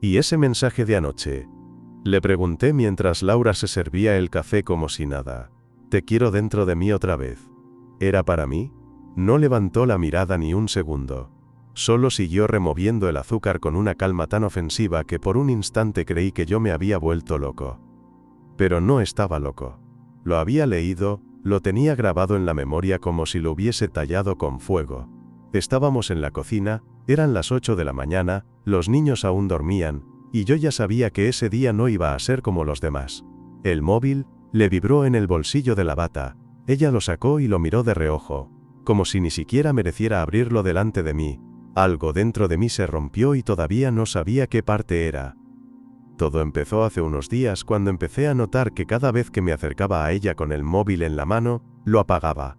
¿Y ese mensaje de anoche? Le pregunté mientras Laura se servía el café como si nada. Te quiero dentro de mí otra vez. ¿Era para mí? No levantó la mirada ni un segundo. Solo siguió removiendo el azúcar con una calma tan ofensiva que por un instante creí que yo me había vuelto loco. Pero no estaba loco. Lo había leído, lo tenía grabado en la memoria como si lo hubiese tallado con fuego. Estábamos en la cocina, eran las 8 de la mañana, los niños aún dormían, y yo ya sabía que ese día no iba a ser como los demás. El móvil le vibró en el bolsillo de la bata. Ella lo sacó y lo miró de reojo, como si ni siquiera mereciera abrirlo delante de mí. Algo dentro de mí se rompió y todavía no sabía qué parte era. Todo empezó hace unos días cuando empecé a notar que cada vez que me acercaba a ella con el móvil en la mano, lo apagaba.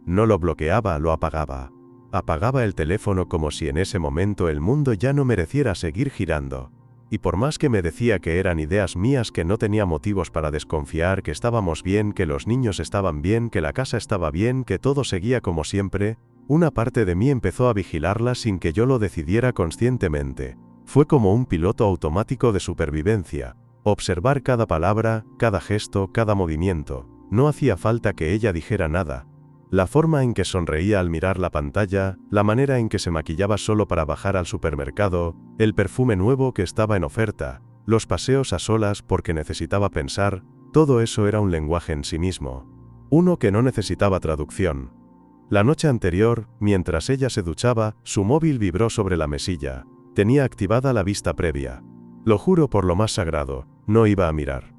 No lo bloqueaba, lo apagaba. Apagaba el teléfono como si en ese momento el mundo ya no mereciera seguir girando. Y por más que me decía que eran ideas mías, que no tenía motivos para desconfiar, que estábamos bien, que los niños estaban bien, que la casa estaba bien, que todo seguía como siempre, una parte de mí empezó a vigilarla sin que yo lo decidiera conscientemente. Fue como un piloto automático de supervivencia. Observar cada palabra, cada gesto, cada movimiento. No hacía falta que ella dijera nada. La forma en que sonreía al mirar la pantalla, la manera en que se maquillaba solo para bajar al supermercado, el perfume nuevo que estaba en oferta, los paseos a solas porque necesitaba pensar, todo eso era un lenguaje en sí mismo. Uno que no necesitaba traducción. La noche anterior, mientras ella se duchaba, su móvil vibró sobre la mesilla. Tenía activada la vista previa. Lo juro por lo más sagrado, no iba a mirar.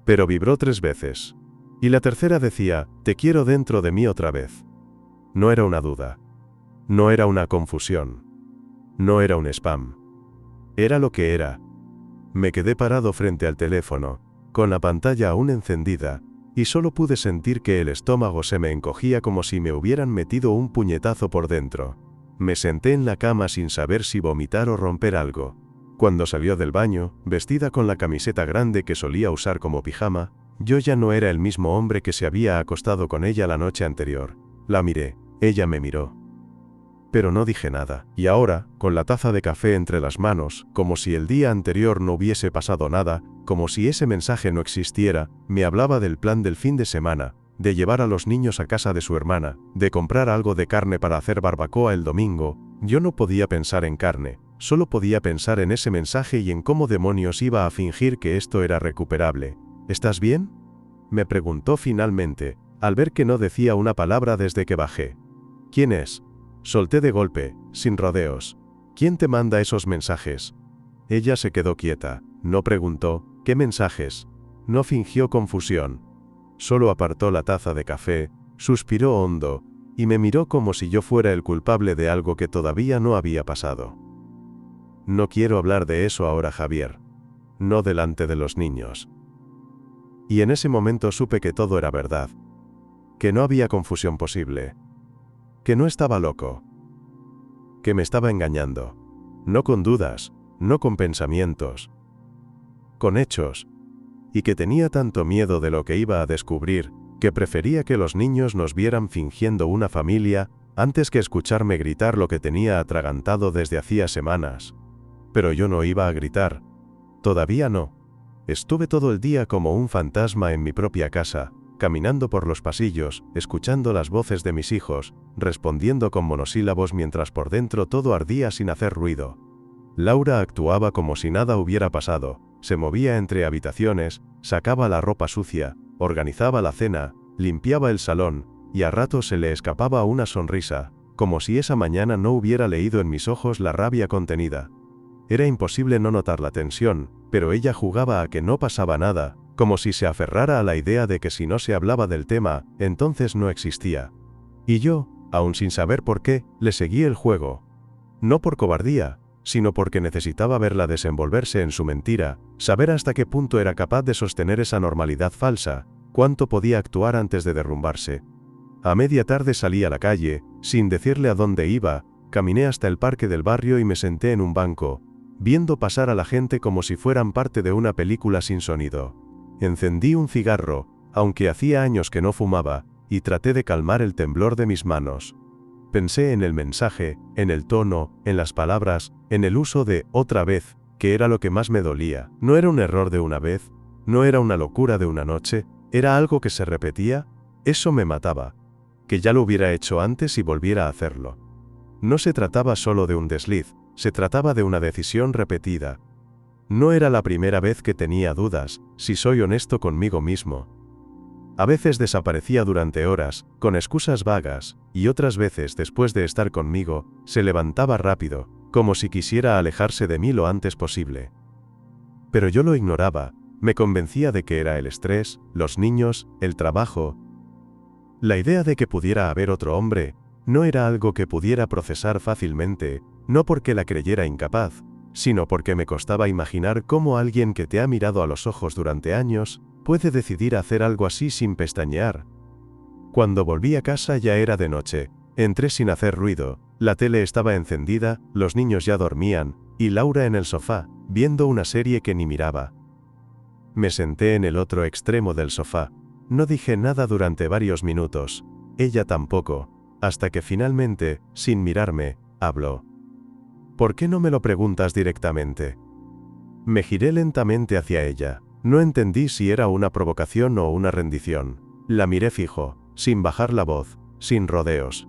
Pero vibró 3 veces. Y la tercera decía, te quiero dentro de mí otra vez. No era una duda. No era una confusión. No era un spam. Era lo que era. Me quedé parado frente al teléfono, con la pantalla aún encendida, y solo pude sentir que el estómago se me encogía como si me hubieran metido un puñetazo por dentro. Me senté en la cama sin saber si vomitar o romper algo. Cuando salió del baño, vestida con la camiseta grande que solía usar como pijama, yo ya no era el mismo hombre que se había acostado con ella la noche anterior. La miré, ella me miró. Pero no dije nada, y ahora, con la taza de café entre las manos, como si el día anterior no hubiese pasado nada, como si ese mensaje no existiera, me hablaba del plan del fin de semana, de llevar a los niños a casa de su hermana, de comprar algo de carne para hacer barbacoa el domingo. Yo no podía pensar en carne, solo podía pensar en ese mensaje y en cómo demonios iba a fingir que esto era recuperable. ¿Estás bien?, me preguntó finalmente, al ver que no decía una palabra desde que bajé. ¿Quién es?, solté de golpe, sin rodeos. ¿Quién te manda esos mensajes? Ella se quedó quieta, no preguntó, ¿qué mensajes? No fingió confusión. Solo apartó la taza de café, suspiró hondo, y me miró como si yo fuera el culpable de algo que todavía no había pasado. No quiero hablar de eso ahora, Javier. No delante de los niños. Y en ese momento supe que todo era verdad. Que no había confusión posible. Que no estaba loco. Que me estaba engañando. No con dudas, no con pensamientos. Con hechos. Y que tenía tanto miedo de lo que iba a descubrir, que prefería que los niños nos vieran fingiendo una familia, antes que escucharme gritar lo que tenía atragantado desde hacía semanas. Pero yo no iba a gritar. Todavía no. Estuve todo el día como un fantasma en mi propia casa, caminando por los pasillos, escuchando las voces de mis hijos, respondiendo con monosílabos mientras por dentro todo ardía sin hacer ruido. Laura actuaba como si nada hubiera pasado. Se movía entre habitaciones, sacaba la ropa sucia, organizaba la cena, limpiaba el salón, y a ratos se le escapaba una sonrisa, como si esa mañana no hubiera leído en mis ojos la rabia contenida. Era imposible no notar la tensión, pero ella jugaba a que no pasaba nada, como si se aferrara a la idea de que si no se hablaba del tema, entonces no existía. Y yo, aún sin saber por qué, le seguí el juego. No por cobardía, sino porque necesitaba verla desenvolverse en su mentira, saber hasta qué punto era capaz de sostener esa normalidad falsa, cuánto podía actuar antes de derrumbarse. A media tarde salí a la calle, sin decirle a dónde iba, caminé hasta el parque del barrio y me senté en un banco, viendo pasar a la gente como si fueran parte de una película sin sonido. Encendí un cigarro, aunque hacía años que no fumaba, y traté de calmar el temblor de mis manos. Pensé en el mensaje, en el tono, en las palabras, en el uso de «otra vez», que era lo que más me dolía. No era un error de una vez, no era una locura de una noche, era algo que se repetía. Eso me mataba. Que ya lo hubiera hecho antes y volviera a hacerlo. No se trataba solo de un desliz, se trataba de una decisión repetida. No era la primera vez que tenía dudas, si soy honesto conmigo mismo. A veces desaparecía durante horas, con excusas vagas, y otras veces, después de estar conmigo, se levantaba rápido, como si quisiera alejarse de mí lo antes posible. Pero yo lo ignoraba, me convencía de que era el estrés, los niños, el trabajo. La idea de que pudiera haber otro hombre, no era algo que pudiera procesar fácilmente, no porque la creyera incapaz, sino porque me costaba imaginar cómo alguien que te ha mirado a los ojos durante años, puede decidir hacer algo así sin pestañear. Cuando volví a casa ya era de noche, entré sin hacer ruido, la tele estaba encendida, los niños ya dormían, y Laura en el sofá, viendo una serie que ni miraba. Me senté en el otro extremo del sofá. No dije nada durante varios minutos, ella tampoco, hasta que finalmente, sin mirarme, habló. ¿Por qué no me lo preguntas directamente? Me giré lentamente hacia ella. No entendí si era una provocación o una rendición. La miré fijo, sin bajar la voz, sin rodeos.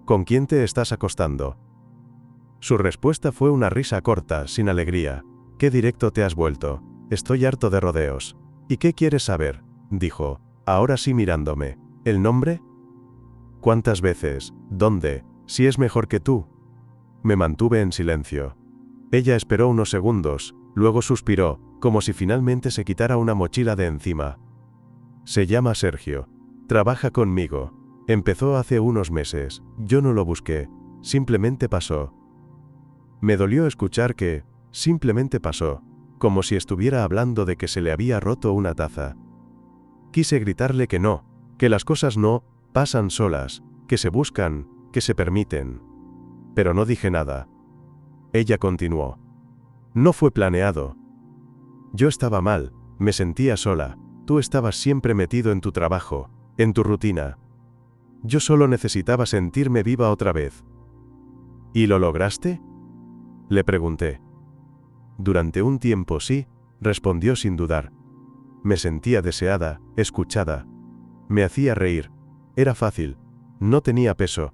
¿Con quién te estás acostando? Su respuesta fue una risa corta, sin alegría. ¿Qué directo te has vuelto? Estoy harto de rodeos. ¿Y qué quieres saber? Dijo, ahora sí mirándome. ¿El nombre? ¿Cuántas veces? ¿Dónde? Si es mejor que tú. Me mantuve en silencio. Ella esperó unos segundos, luego suspiró, como si finalmente se quitara una mochila de encima. Se llama Sergio. Trabaja conmigo. Empezó hace unos meses. Yo no lo busqué. Simplemente pasó. Me dolió escuchar que, simplemente pasó, como si estuviera hablando de que se le había roto una taza. Quise gritarle que no, que las cosas no pasan solas, que se buscan, que se permiten. Pero no dije nada. Ella continuó. No fue planeado. Yo estaba mal, me sentía sola, tú estabas siempre metido en tu trabajo, en tu rutina. Yo solo necesitaba sentirme viva otra vez. ¿Y lo lograste? Le pregunté. Durante un tiempo sí, respondió sin dudar. Me sentía deseada, escuchada. Me hacía reír. Era fácil. No tenía peso.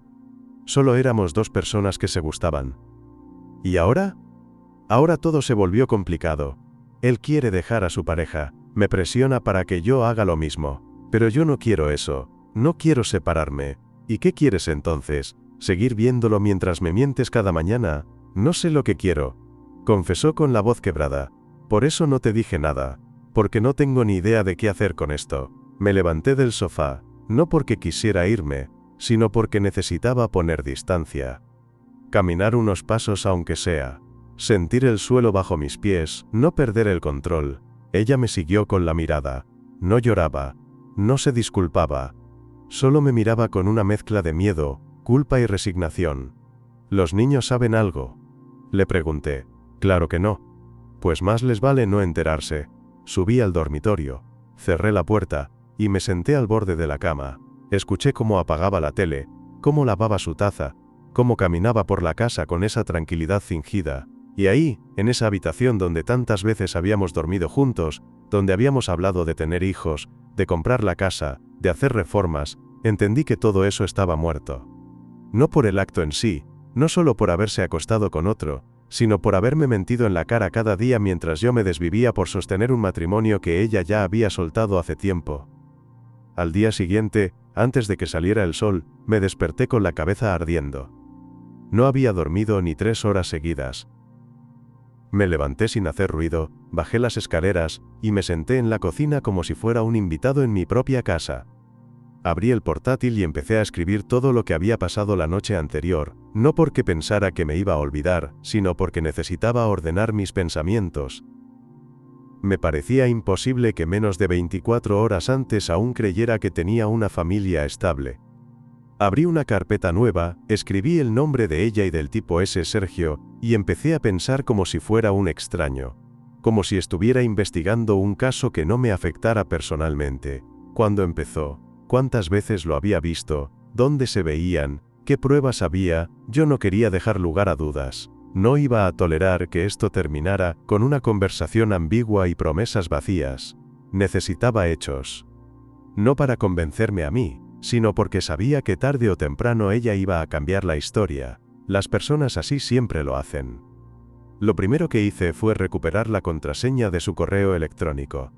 Solo éramos dos personas que se gustaban. ¿Y ahora? Ahora todo se volvió complicado. Él quiere dejar a su pareja, me presiona para que yo haga lo mismo. Pero yo no quiero eso, no quiero separarme. ¿Y qué quieres entonces? ¿Seguir viéndolo mientras me mientes cada mañana? No sé lo que quiero. Confesó con la voz quebrada. Por eso no te dije nada. Porque no tengo ni idea de qué hacer con esto. Me levanté del sofá, no porque quisiera irme, sino porque necesitaba poner distancia. Caminar unos pasos aunque sea. Sentir el suelo bajo mis pies, no perder el control. Ella me siguió con la mirada. No lloraba. No se disculpaba. Solo me miraba con una mezcla de miedo, culpa y resignación. ¿Los niños saben algo? Le pregunté. Claro que no. Pues más les vale no enterarse. Subí al dormitorio. Cerré la puerta, y me senté al borde de la cama. Escuché cómo apagaba la tele, cómo lavaba su taza, cómo caminaba por la casa con esa tranquilidad fingida. Y ahí, en esa habitación donde tantas veces habíamos dormido juntos, donde habíamos hablado de tener hijos, de comprar la casa, de hacer reformas, entendí que todo eso estaba muerto. No por el acto en sí, no solo por haberse acostado con otro, sino por haberme mentido en la cara cada día mientras yo me desvivía por sostener un matrimonio que ella ya había soltado hace tiempo. Al día siguiente, antes de que saliera el sol, me desperté con la cabeza ardiendo. No había dormido ni 3 horas seguidas. Me levanté sin hacer ruido, bajé las escaleras, y me senté en la cocina como si fuera un invitado en mi propia casa. Abrí el portátil y empecé a escribir todo lo que había pasado la noche anterior, no porque pensara que me iba a olvidar, sino porque necesitaba ordenar mis pensamientos. Me parecía imposible que menos de 24 horas antes aún creyera que tenía una familia estable. Abrí una carpeta nueva, escribí el nombre de ella y del tipo ese Sergio, y empecé a pensar como si fuera un extraño. Como si estuviera investigando un caso que no me afectara personalmente. ¿Cuándo empezó? ¿Cuántas veces lo había visto? ¿Dónde se veían? ¿Qué pruebas había? Yo no quería dejar lugar a dudas. No iba a tolerar que esto terminara con una conversación ambigua y promesas vacías. Necesitaba hechos. No para convencerme a mí, sino porque sabía que tarde o temprano ella iba a cambiar la historia. Las personas así siempre lo hacen. Lo primero que hice fue recuperar la contraseña de su correo electrónico.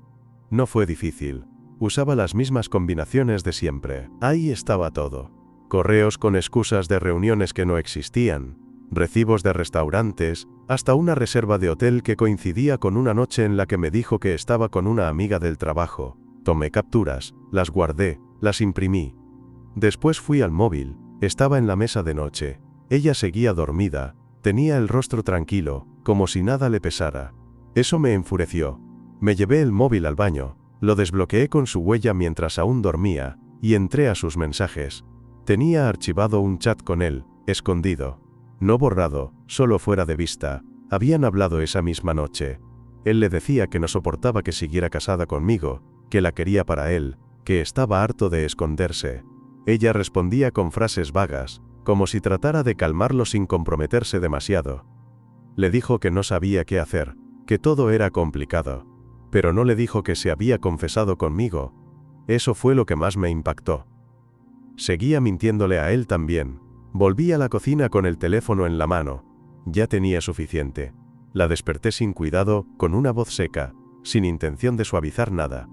No fue difícil. Usaba las mismas combinaciones de siempre. Ahí estaba todo. Correos con excusas de reuniones que no existían, recibos de restaurantes, hasta una reserva de hotel que coincidía con una noche en la que me dijo que estaba con una amiga del trabajo. Tomé capturas, las guardé, las imprimí. Después fui al móvil, estaba en la mesa de noche. Ella seguía dormida, tenía el rostro tranquilo, como si nada le pesara. Eso me enfureció. Me llevé el móvil al baño, lo desbloqueé con su huella mientras aún dormía, y entré a sus mensajes. Tenía archivado un chat con él, escondido. No borrado, solo fuera de vista. Habían hablado esa misma noche. Él le decía que no soportaba que siguiera casada conmigo, que la quería para él, que estaba harto de esconderse. Ella respondía con frases vagas, como si tratara de calmarlo sin comprometerse demasiado. Le dijo que no sabía qué hacer, que todo era complicado. Pero no le dijo que se había confesado conmigo. Eso fue lo que más me impactó. Seguía mintiéndole a él también. Volví a la cocina con el teléfono en la mano. Ya tenía suficiente. La desperté sin cuidado, con una voz seca, sin intención de suavizar nada.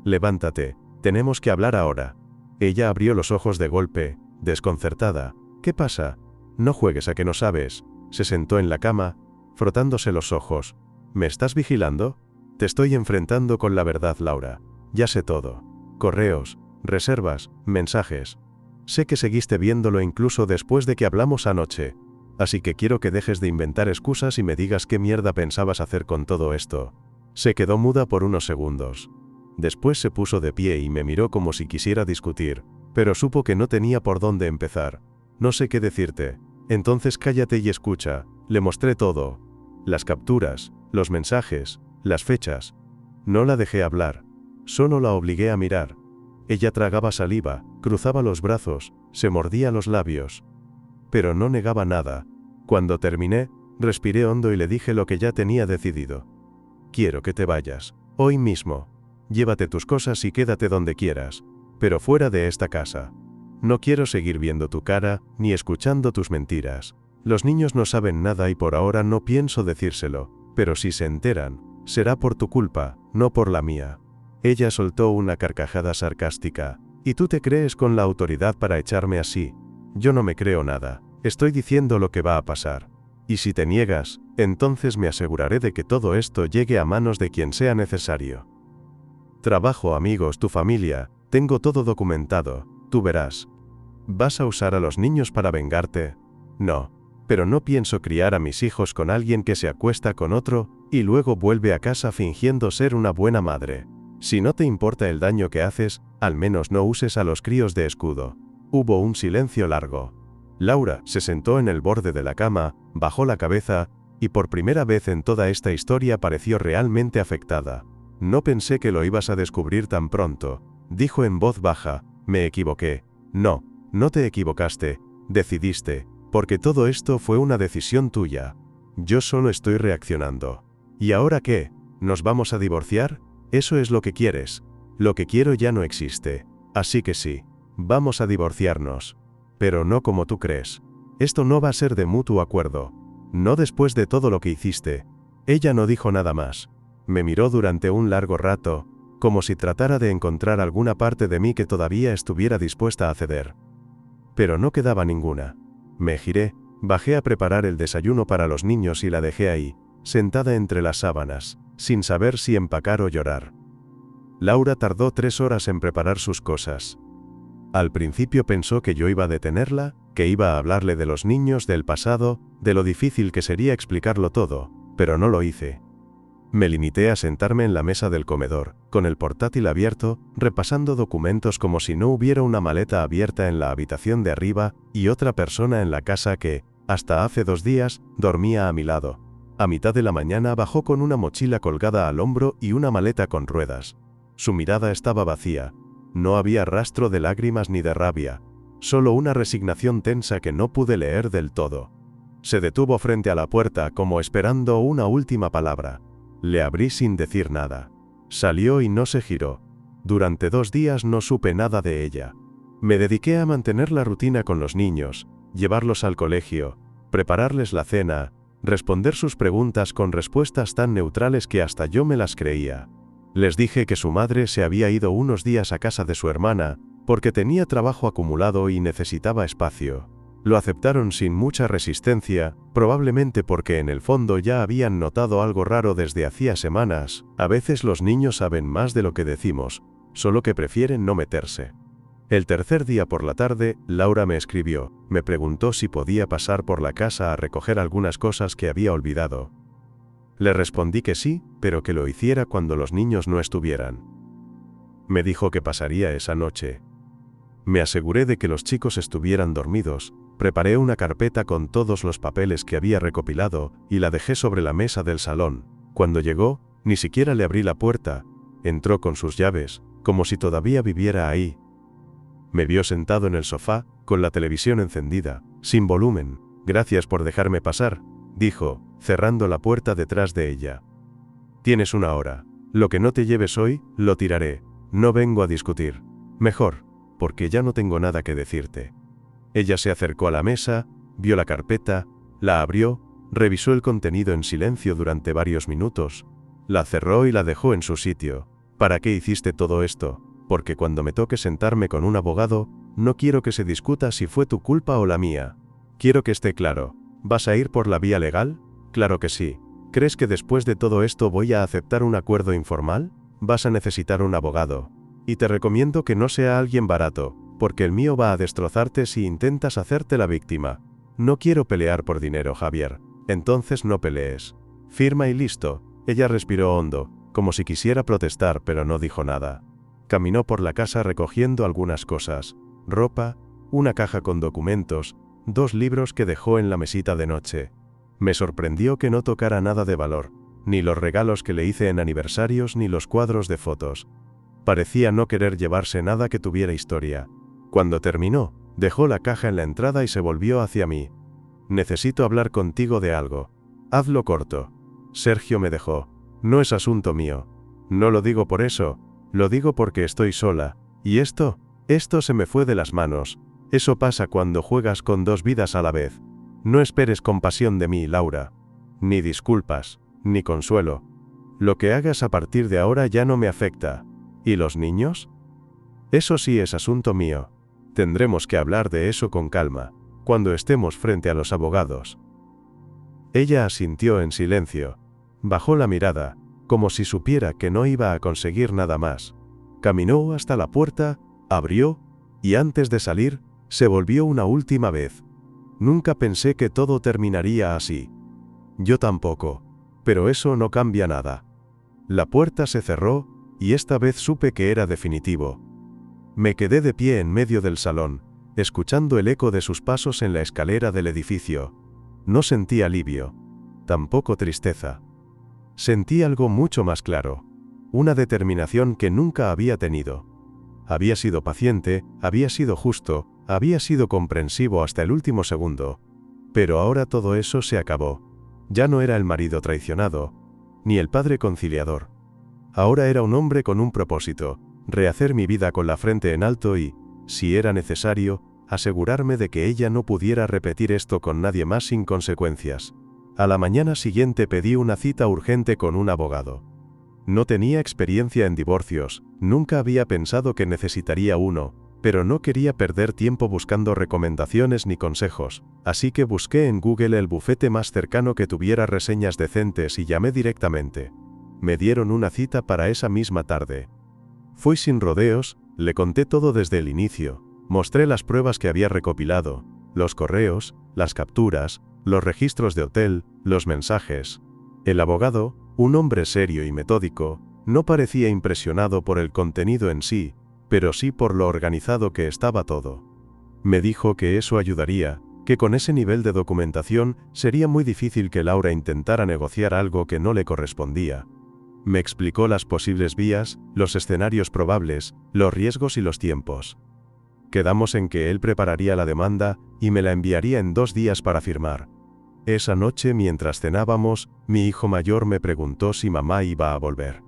«Levántate, tenemos que hablar ahora». Ella abrió los ojos de golpe, desconcertada. «¿Qué pasa? No juegues a que no sabes». Se sentó en la cama, frotándose los ojos. «¿Me estás vigilando? Te estoy enfrentando con la verdad, Laura. Ya sé todo. Correos, reservas, mensajes. Sé que seguiste viéndolo incluso después de que hablamos anoche. Así que quiero que dejes de inventar excusas y me digas qué mierda pensabas hacer con todo esto». Se quedó muda por unos segundos. Después se puso de pie y me miró como si quisiera discutir, pero supo que no tenía por dónde empezar. «No sé qué decirte. Entonces cállate y escucha». Le mostré todo. Las capturas, los mensajes, las fechas. No la dejé hablar. Solo la obligué a mirar. Ella tragaba saliva, cruzaba los brazos, se mordía los labios. Pero no negaba nada. Cuando terminé, respiré hondo y le dije lo que ya tenía decidido. «Quiero que te vayas. Hoy mismo. Llévate tus cosas y quédate donde quieras. Pero fuera de esta casa. No quiero seguir viendo tu cara, ni escuchando tus mentiras. Los niños no saben nada y por ahora no pienso decírselo, pero si se enteran, será por tu culpa, no por la mía». Ella soltó una carcajada sarcástica. «¿Y tú te crees con la autoridad para echarme así? Yo no me creo nada. Estoy diciendo lo que va a pasar. Y si te niegas, entonces me aseguraré de que todo esto llegue a manos de quien sea necesario. Trabajo, amigos, tu familia, tengo todo documentado, tú verás. ¿Vas a usar a los niños para vengarte? No. Pero no pienso criar a mis hijos con alguien que se acuesta con otro, y luego vuelve a casa fingiendo ser una buena madre. Si no te importa el daño que haces, al menos no uses a los críos de escudo». Hubo un silencio largo. Laura se sentó en el borde de la cama, bajó la cabeza, y por primera vez en toda esta historia pareció realmente afectada. «No pensé que lo ibas a descubrir tan pronto», dijo en voz baja. «Me equivoqué». «No, no te equivocaste, decidiste, porque todo esto fue una decisión tuya. Yo solo estoy reaccionando». «¿Y ahora qué? ¿Nos vamos a divorciar? Eso es lo que quieres». «Lo que quiero ya no existe. Así que sí, vamos a divorciarnos. Pero no como tú crees. Esto no va a ser de mutuo acuerdo. No después de todo lo que hiciste». Ella no dijo nada más. Me miró durante un largo rato, como si tratara de encontrar alguna parte de mí que todavía estuviera dispuesta a ceder. Pero no quedaba ninguna. Me giré, bajé a preparar el desayuno para los niños y la dejé ahí, sentada entre las sábanas, sin saber si empacar o llorar. Laura tardó 3 horas en preparar sus cosas. Al principio pensó que yo iba a detenerla, que iba a hablarle de los niños, del pasado, de lo difícil que sería explicarlo todo, pero no lo hice. Me limité a sentarme en la mesa del comedor, con el portátil abierto, repasando documentos como si no hubiera una maleta abierta en la habitación de arriba y otra persona en la casa que, hasta hace 2 días, dormía a mi lado. A mitad de la mañana bajó con una mochila colgada al hombro y una maleta con ruedas. Su mirada estaba vacía. No había rastro de lágrimas ni de rabia, solo una resignación tensa que no pude leer del todo. Se detuvo frente a la puerta como esperando una última palabra. Le abrí sin decir nada. Salió y no se giró. Durante 2 días no supe nada de ella. Me dediqué a mantener la rutina con los niños, llevarlos al colegio, prepararles la cena, responder sus preguntas con respuestas tan neutrales que hasta yo me las creía. Les dije que su madre se había ido unos días a casa de su hermana, porque tenía trabajo acumulado y necesitaba espacio. Lo aceptaron sin mucha resistencia, probablemente porque en el fondo ya habían notado algo raro desde hacía semanas. A veces los niños saben más de lo que decimos, solo que prefieren no meterse. El tercer día por la tarde, Laura me escribió, me preguntó si podía pasar por la casa a recoger algunas cosas que había olvidado. Le respondí que sí, pero que lo hiciera cuando los niños no estuvieran. Me dijo que pasaría esa noche. Me aseguré de que los chicos estuvieran dormidos, preparé una carpeta con todos los papeles que había recopilado y la dejé sobre la mesa del salón. Cuando llegó, ni siquiera le abrí la puerta, entró con sus llaves, como si todavía viviera ahí. Me vio sentado en el sofá, con la televisión encendida, sin volumen. Gracias por dejarme pasar, dijo, cerrando la puerta detrás de ella. Tienes 1 hora. Lo que no te lleves hoy, lo tiraré. No vengo a discutir. Mejor, porque ya no tengo nada que decirte. Ella se acercó a la mesa, vio la carpeta, la abrió, revisó el contenido en silencio durante varios minutos, la cerró y la dejó en su sitio. ¿Para qué hiciste todo esto? Porque cuando me toque sentarme con un abogado, no quiero que se discuta si fue tu culpa o la mía. Quiero que esté claro. ¿Vas a ir por la vía legal? Claro que sí. ¿Crees que después de todo esto voy a aceptar un acuerdo informal? Vas a necesitar un abogado. Y te recomiendo que no sea alguien barato, porque el mío va a destrozarte si intentas hacerte la víctima. No quiero pelear por dinero, Javier. Entonces no pelees. Firma y listo. Ella respiró hondo, como si quisiera protestar, pero no dijo nada. Caminó por la casa recogiendo algunas cosas, ropa, una caja con documentos, 2 libros que dejó en la mesita de noche. Me sorprendió que no tocara nada de valor, ni los regalos que le hice en aniversarios ni los cuadros de fotos. Parecía no querer llevarse nada que tuviera historia. Cuando terminó, dejó la caja en la entrada y se volvió hacia mí. Necesito hablar contigo de algo. Hazlo corto. Sergio me dejó. No es asunto mío. No lo digo por eso, lo digo porque estoy sola. Y esto se me fue de las manos. Eso pasa cuando juegas con 2 vidas a la vez. No esperes compasión de mí, Laura. Ni disculpas, ni consuelo. Lo que hagas a partir de ahora ya no me afecta. ¿Y los niños? Eso sí es asunto mío. Tendremos que hablar de eso con calma, cuando estemos frente a los abogados. Ella asintió en silencio. Bajó la mirada, como si supiera que no iba a conseguir nada más. Caminó hasta la puerta, abrió, y antes de salir, se volvió una última vez. Nunca pensé que todo terminaría así. Yo tampoco. Pero eso no cambia nada. La puerta se cerró, y esta vez supe que era definitivo. Me quedé de pie en medio del salón, escuchando el eco de sus pasos en la escalera del edificio. No sentí alivio. Tampoco tristeza. Sentí algo mucho más claro. Una determinación que nunca había tenido. Había sido paciente, había sido justo, había sido comprensivo hasta el último segundo. Pero ahora todo eso se acabó. Ya no era el marido traicionado, ni el padre conciliador. Ahora era un hombre con un propósito, rehacer mi vida con la frente en alto y, si era necesario, asegurarme de que ella no pudiera repetir esto con nadie más sin consecuencias. A la mañana siguiente pedí una cita urgente con un abogado. No tenía experiencia en divorcios, nunca había pensado que necesitaría uno, pero no quería perder tiempo buscando recomendaciones ni consejos, así que busqué en Google el bufete más cercano que tuviera reseñas decentes y llamé directamente. Me dieron una cita para esa misma tarde. Fui sin rodeos, le conté todo desde el inicio, mostré las pruebas que había recopilado, los correos, las capturas, los registros de hotel, los mensajes. El abogado, un hombre serio y metódico, no parecía impresionado por el contenido en sí, pero sí por lo organizado que estaba todo. Me dijo que eso ayudaría, que con ese nivel de documentación sería muy difícil que Laura intentara negociar algo que no le correspondía. Me explicó las posibles vías, los escenarios probables, los riesgos y los tiempos. Quedamos en que él prepararía la demanda y me la enviaría en 2 días para firmar. Esa noche, mientras cenábamos, mi hijo mayor me preguntó si mamá iba a volver.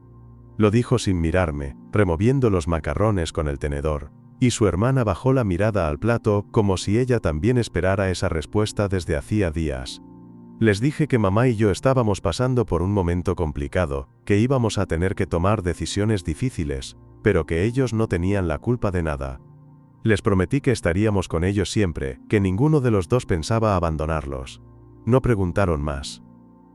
Lo dijo sin mirarme, removiendo los macarrones con el tenedor, y su hermana bajó la mirada al plato como si ella también esperara esa respuesta desde hacía días. Les dije que mamá y yo estábamos pasando por un momento complicado, que íbamos a tener que tomar decisiones difíciles, pero que ellos no tenían la culpa de nada. Les prometí que estaríamos con ellos siempre, que ninguno de los dos pensaba abandonarlos. No preguntaron más.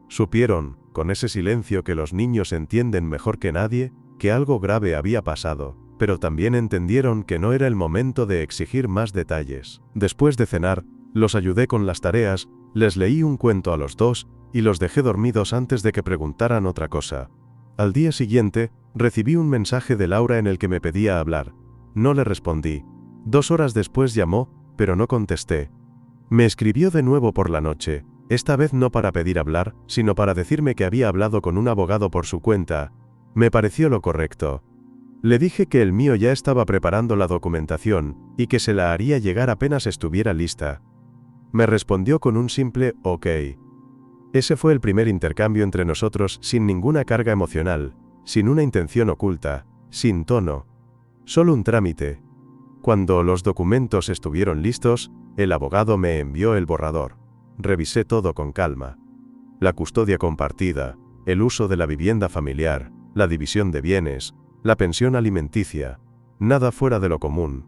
Supieron, con ese silencio que los niños entienden mejor que nadie, que algo grave había pasado, pero también entendieron que no era el momento de exigir más detalles. Después de cenar, los ayudé con las tareas, les leí un cuento a los dos, y los dejé dormidos antes de que preguntaran otra cosa. Al día siguiente, recibí un mensaje de Laura en el que me pedía hablar. No le respondí. 2 horas después llamó, pero no contesté. Me escribió de nuevo por la noche, esta vez no para pedir hablar, sino para decirme que había hablado con un abogado por su cuenta. Me pareció lo correcto. Le dije que el mío ya estaba preparando la documentación, y que se la haría llegar apenas estuviera lista. Me respondió con un simple «ok». Ese fue el primer intercambio entre nosotros sin ninguna carga emocional, sin una intención oculta, sin tono. Solo un trámite. Cuando los documentos estuvieron listos, el abogado me envió el borrador. Revisé todo con calma. La custodia compartida, el uso de la vivienda familiar, la división de bienes, la pensión alimenticia, nada fuera de lo común.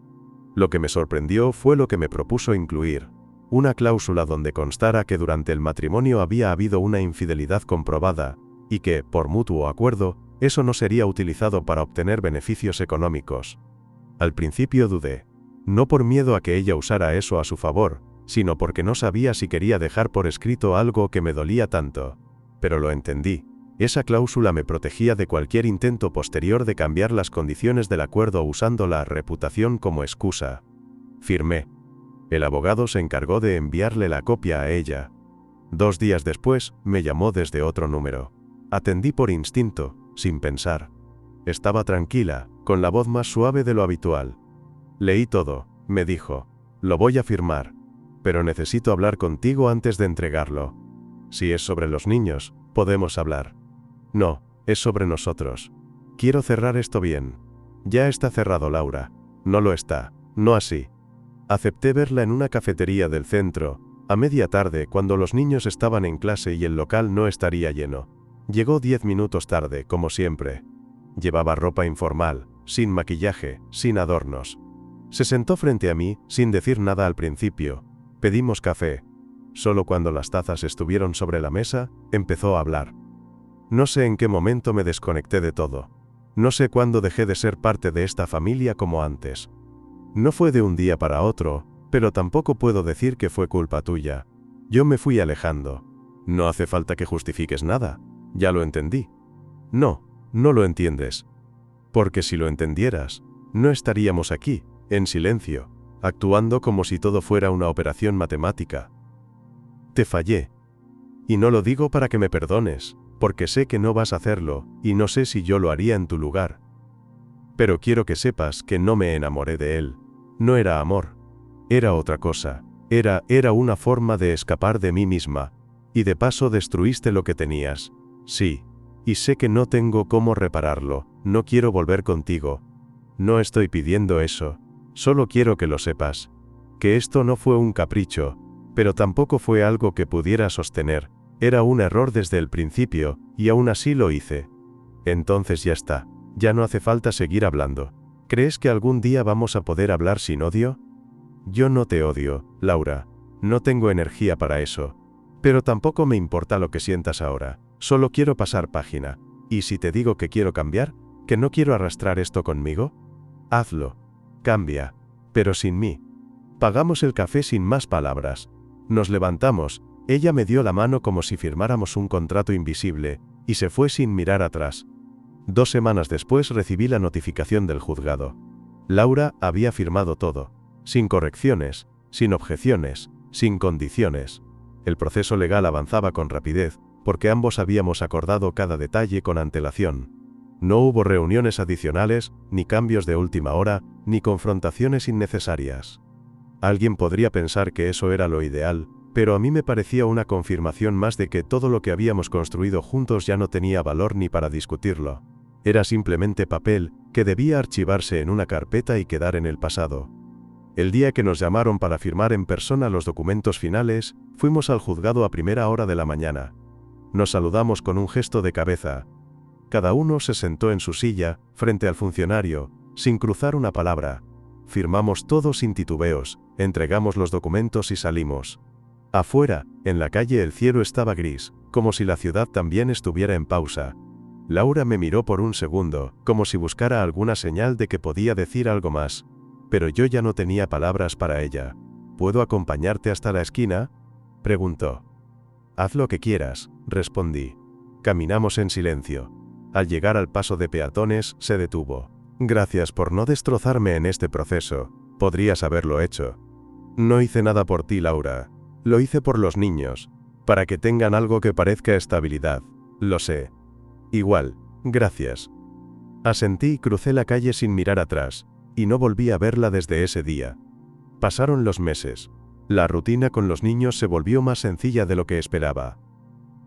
Lo que me sorprendió fue lo que me propuso incluir. Una cláusula donde constara que durante el matrimonio había habido una infidelidad comprobada, y que, por mutuo acuerdo, eso no sería utilizado para obtener beneficios económicos. Al principio dudé. No por miedo a que ella usara eso a su favor, sino porque no sabía si quería dejar por escrito algo que me dolía tanto. Pero lo entendí. Esa cláusula me protegía de cualquier intento posterior de cambiar las condiciones del acuerdo usando la reputación como excusa. Firmé. El abogado se encargó de enviarle la copia a ella. 2 días después, me llamó desde otro número. Atendí por instinto, sin pensar. Estaba tranquila, con la voz más suave de lo habitual. Leí todo, me dijo. Lo voy a firmar. Pero necesito hablar contigo antes de entregarlo. Si es sobre los niños, podemos hablar. No, es sobre nosotros. Quiero cerrar esto bien. Ya está cerrado, Laura. No lo está, no así. Acepté verla en una cafetería del centro, a media tarde cuando los niños estaban en clase y el local no estaría lleno. Llegó 10 minutos tarde, como siempre. Llevaba ropa informal, sin maquillaje, sin adornos. Se sentó frente a mí, sin decir nada al principio. Pedimos café. Solo cuando las tazas estuvieron sobre la mesa, empezó a hablar. No sé en qué momento me desconecté de todo. No sé cuándo dejé de ser parte de esta familia como antes. No fue de un día para otro, pero tampoco puedo decir que fue culpa tuya. Yo me fui alejando. No hace falta que justifiques nada. Ya lo entendí. No, no lo entiendes. Porque si lo entendieras, no estaríamos aquí, en silencio, actuando como si todo fuera una operación matemática. Te fallé. Y no lo digo para que me perdones, porque sé que no vas a hacerlo, y no sé si yo lo haría en tu lugar. Pero quiero que sepas que no me enamoré de él. No era amor. Era otra cosa. Era una forma de escapar de mí misma. Y de paso destruiste lo que tenías. Sí. Y sé que no tengo cómo repararlo. No quiero volver contigo. No estoy pidiendo eso. Solo quiero que lo sepas. Que esto no fue un capricho, pero tampoco fue algo que pudiera sostener. Era un error desde el principio, y aún así lo hice. Entonces ya está. Ya no hace falta seguir hablando. ¿Crees que algún día vamos a poder hablar sin odio? Yo no te odio, Laura. No tengo energía para eso. Pero tampoco me importa lo que sientas ahora. Solo quiero pasar página. Y si te digo que quiero cambiar, que no quiero arrastrar esto conmigo, hazlo. Cambia. Pero sin mí. Pagamos el café sin más palabras. Nos levantamos, ella me dio la mano como si firmáramos un contrato invisible, y se fue sin mirar atrás. 2 semanas después recibí la notificación del juzgado. Laura había firmado todo. Sin correcciones, sin objeciones, sin condiciones. El proceso legal avanzaba con rapidez, porque ambos habíamos acordado cada detalle con antelación. No hubo reuniones adicionales, ni cambios de última hora, ni confrontaciones innecesarias. Alguien podría pensar que eso era lo ideal, pero a mí me parecía una confirmación más de que todo lo que habíamos construido juntos ya no tenía valor ni para discutirlo. Era simplemente papel, que debía archivarse en una carpeta y quedar en el pasado. El día que nos llamaron para firmar en persona los documentos finales, fuimos al juzgado a primera hora de la mañana. Nos saludamos con un gesto de cabeza. Cada uno se sentó en su silla, frente al funcionario, sin cruzar una palabra. Firmamos todo sin titubeos, entregamos los documentos y salimos. Afuera, en la calle, el cielo estaba gris, como si la ciudad también estuviera en pausa. Laura me miró por un segundo, como si buscara alguna señal de que podía decir algo más. Pero yo ya no tenía palabras para ella. ¿Puedo acompañarte hasta la esquina?, preguntó. Haz lo que quieras, respondí. Caminamos en silencio. Al llegar al paso de peatones, se detuvo. Gracias por no destrozarme en este proceso. Podrías haberlo hecho. No hice nada por ti, Laura. Lo hice por los niños. Para que tengan algo que parezca estabilidad. Lo sé. Igual, gracias. Asentí y crucé la calle sin mirar atrás, y no volví a verla desde ese día. Pasaron los meses. La rutina con los niños se volvió más sencilla de lo que esperaba.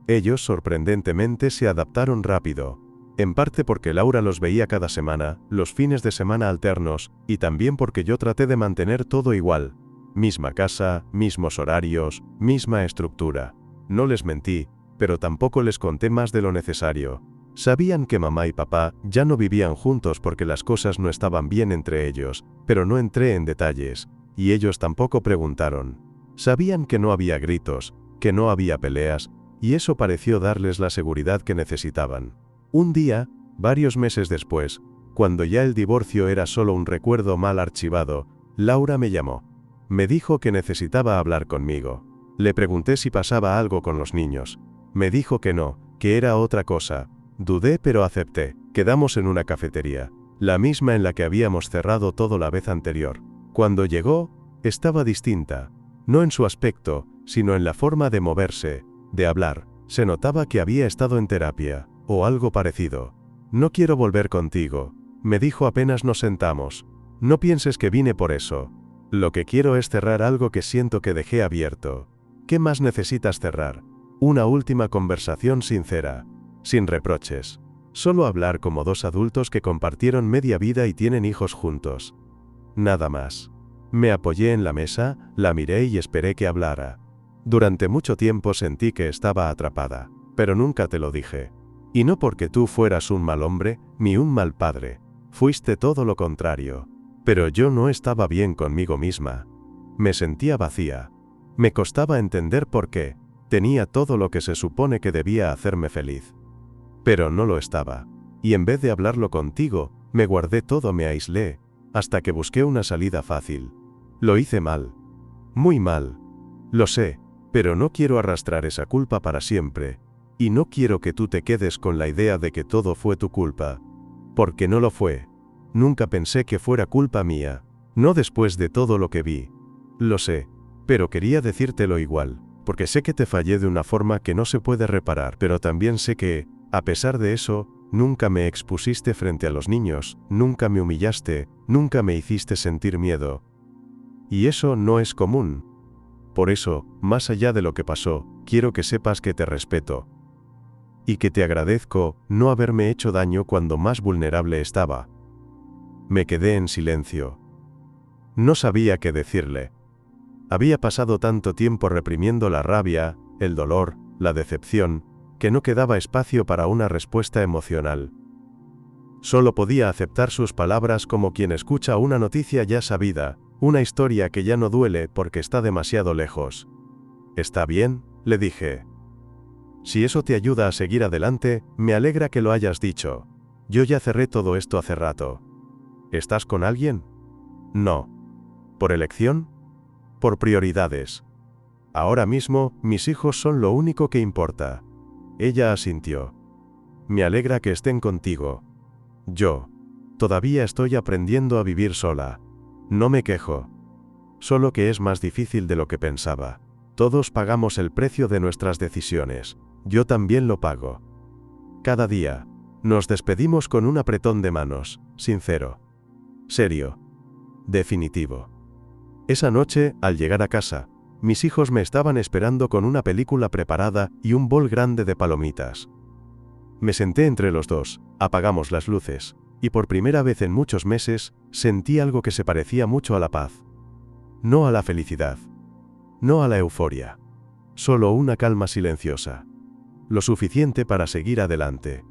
Ellos, sorprendentemente, se adaptaron rápido. En parte porque Laura los veía cada semana, los fines de semana alternos, y también porque yo traté de mantener todo igual. Misma casa, mismos horarios, misma estructura. No les mentí, pero tampoco les conté más de lo necesario. Sabían que mamá y papá ya no vivían juntos porque las cosas no estaban bien entre ellos, pero no entré en detalles, y ellos tampoco preguntaron. Sabían que no había gritos, que no había peleas, y eso pareció darles la seguridad que necesitaban. Un día, varios meses después, cuando ya el divorcio era solo un recuerdo mal archivado, Laura me llamó. Me dijo que necesitaba hablar conmigo. Le pregunté si pasaba algo con los niños. Me dijo que no, que era otra cosa. Dudé pero acepté. Quedamos en una cafetería, la misma en la que habíamos cerrado todo la vez anterior. Cuando llegó, estaba distinta. No en su aspecto, sino en la forma de moverse, de hablar. Se notaba que había estado en terapia, o algo parecido. No quiero volver contigo, me dijo apenas nos sentamos. No pienses que vine por eso. Lo que quiero es cerrar algo que siento que dejé abierto. ¿Qué más necesitas cerrar? Una última conversación sincera, sin reproches. Solo hablar como dos adultos que compartieron media vida y tienen hijos juntos. Nada más. Me apoyé en la mesa, la miré y esperé que hablara. Durante mucho tiempo sentí que estaba atrapada, pero nunca te lo dije. Y no porque tú fueras un mal hombre, ni un mal padre. Fuiste todo lo contrario. Pero yo no estaba bien conmigo misma. Me sentía vacía. Me costaba entender por qué. Tenía todo lo que se supone que debía hacerme feliz. Pero no lo estaba. Y en vez de hablarlo contigo, me guardé todo, me aislé, hasta que busqué una salida fácil. Lo hice mal. Muy mal. Lo sé, pero no quiero arrastrar esa culpa para siempre. Y no quiero que tú te quedes con la idea de que todo fue tu culpa. Porque no lo fue. Nunca pensé que fuera culpa mía. No después de todo lo que vi. Lo sé, pero quería decírtelo igual, porque sé que te fallé de una forma que no se puede reparar, pero también sé que, a pesar de eso, nunca me expusiste frente a los niños, nunca me humillaste, nunca me hiciste sentir miedo. Y eso no es común. Por eso, más allá de lo que pasó, quiero que sepas que te respeto. Y que te agradezco no haberme hecho daño cuando más vulnerable estaba. Me quedé en silencio. No sabía qué decirle. Había pasado tanto tiempo reprimiendo la rabia, el dolor, la decepción, que no quedaba espacio para una respuesta emocional. Solo podía aceptar sus palabras como quien escucha una noticia ya sabida, una historia que ya no duele porque está demasiado lejos. ¿Está bien?, le dije. Si eso te ayuda a seguir adelante, me alegra que lo hayas dicho. Yo ya cerré todo esto hace rato. ¿Estás con alguien? No. ¿Por elección? Por prioridades. Ahora mismo, mis hijos son lo único que importa. Ella asintió. Me alegra que estén contigo. Yo. Todavía estoy aprendiendo a vivir sola. No me quejo. Solo que es más difícil de lo que pensaba. Todos pagamos el precio de nuestras decisiones. Yo también lo pago. Cada día. Nos despedimos con un apretón de manos, sincero. Serio. Definitivo. Esa noche, al llegar a casa, Mis hijos me estaban esperando con una película preparada y un bol grande de palomitas. Me senté entre los dos, apagamos las luces, y por primera vez en muchos meses, sentí algo que se parecía mucho a la paz. No a la felicidad. No a la euforia. Solo una calma silenciosa. Lo suficiente para seguir adelante.